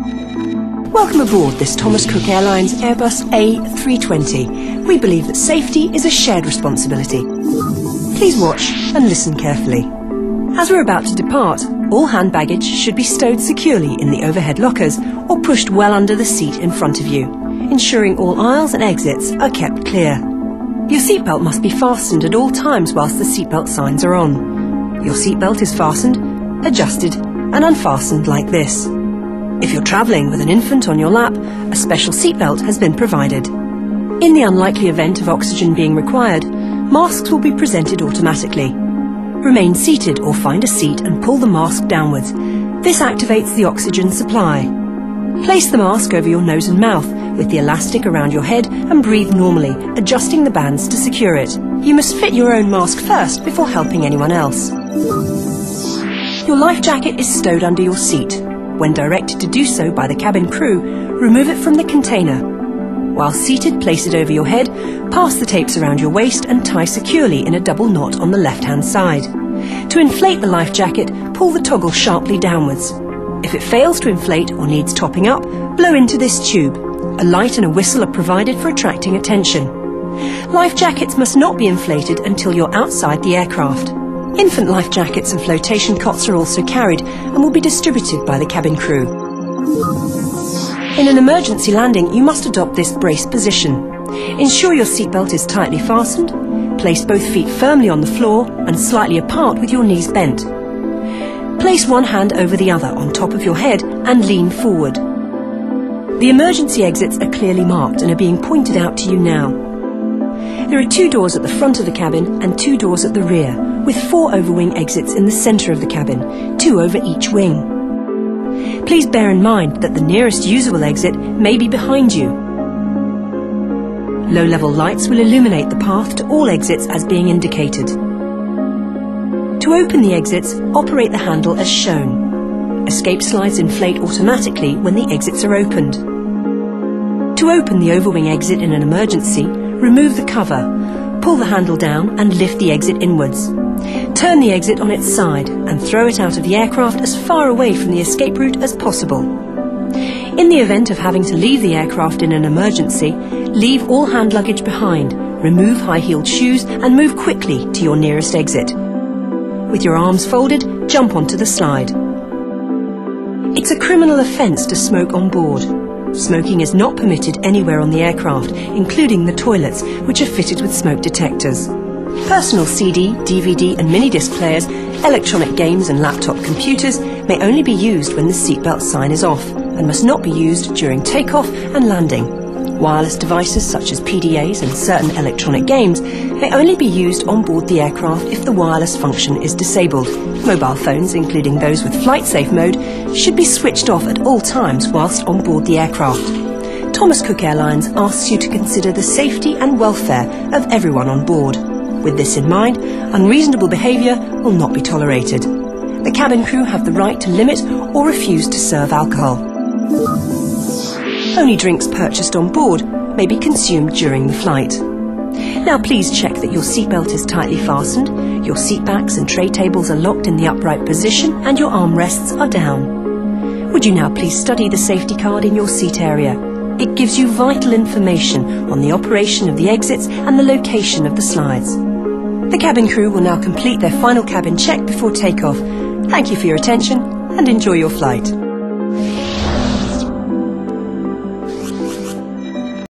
Welcome aboard this Thomas Cook Airlines Airbus A320. We believe that safety is a shared responsibility. Please watch and listen carefully. As we're about to depart, all hand baggage should be stowed securely in the overhead lockers or pushed well under the seat in front of you, ensuring all aisles and exits are kept clear. Your seatbelt must be fastened at all times whilst the seatbelt signs are on. Your seatbelt is fastened, adjusted and unfastened like this. If you're travelling with an infant on your lap, a special seatbelt has been provided. In the unlikely event of oxygen being required, masks will be presented automatically. Remain seated or find a seat and pull the mask downwards. This activates the oxygen supply. Place the mask over your nose and mouth with the elastic around your head and breathe normally, adjusting the bands to secure it. You must fit your own mask first before helping anyone else. Your life jacket is stowed under your seat. When directed to do so by the cabin crew, remove it from the container. While seated, place it over your head, pass the tapes around your waist and tie securely in a double knot on the left-hand side. To inflate the life jacket, pull the toggle sharply downwards. If it fails to inflate or needs topping up, blow into this tube. A light and a whistle are provided for attracting attention. Life jackets must not be inflated until you're outside the aircraft. Infant life jackets and flotation cots are also carried and will be distributed by the cabin crew. In an emergency landing, you must adopt this brace position. Ensure your seatbelt is tightly fastened. Place both feet firmly on the floor and slightly apart with your knees bent. Place one hand over the other on top of your head and lean forward. The emergency exits are clearly marked and are being pointed out to you now. There are 2 doors at the front of the cabin and 2 doors at the rear, with 4 overwing exits in the centre of the cabin, 2 over each wing. Please bear in mind that the nearest usable exit may be behind you. Low-level lights will illuminate the path to all exits as being indicated. To open the exits, operate the handle as shown. Escape slides inflate automatically when the exits are opened. To open the overwing exit in an emergency, remove the cover, pull the handle down and lift the exit inwards. Turn the exit on its side and throw it out of the aircraft as far away from the escape route as possible. In the event of having to leave the aircraft in an emergency, leave all hand luggage behind, remove high-heeled shoes and move quickly to your nearest exit. With your arms folded, jump onto the slide. It's a criminal offence to smoke on board. Smoking is not permitted anywhere on the aircraft, including the toilets, which are fitted with smoke detectors. Personal CD, DVD and mini-disc players, electronic games and laptop computers may only be used when the seatbelt sign is off and must not be used during takeoff and landing. Wireless devices such as PDAs and certain electronic games may only be used on board the aircraft if the wireless function is disabled. Mobile phones, including those with flight safe mode, should be switched off at all times whilst on board the aircraft. Thomas Cook Airlines asks you to consider the safety and welfare of everyone on board. With this in mind, unreasonable behaviour will not be tolerated. The cabin crew have the right to limit or refuse to serve alcohol. Only drinks purchased on board may be consumed during the flight. Now please check that your seatbelt is tightly fastened, your seat backs and tray tables are locked in the upright position and your armrests are down. Would you now please study the safety card in your seat area? It gives you vital information on the operation of the exits and the location of the slides. The cabin crew will now complete their final cabin check before takeoff. Thank you for your attention and enjoy your flight.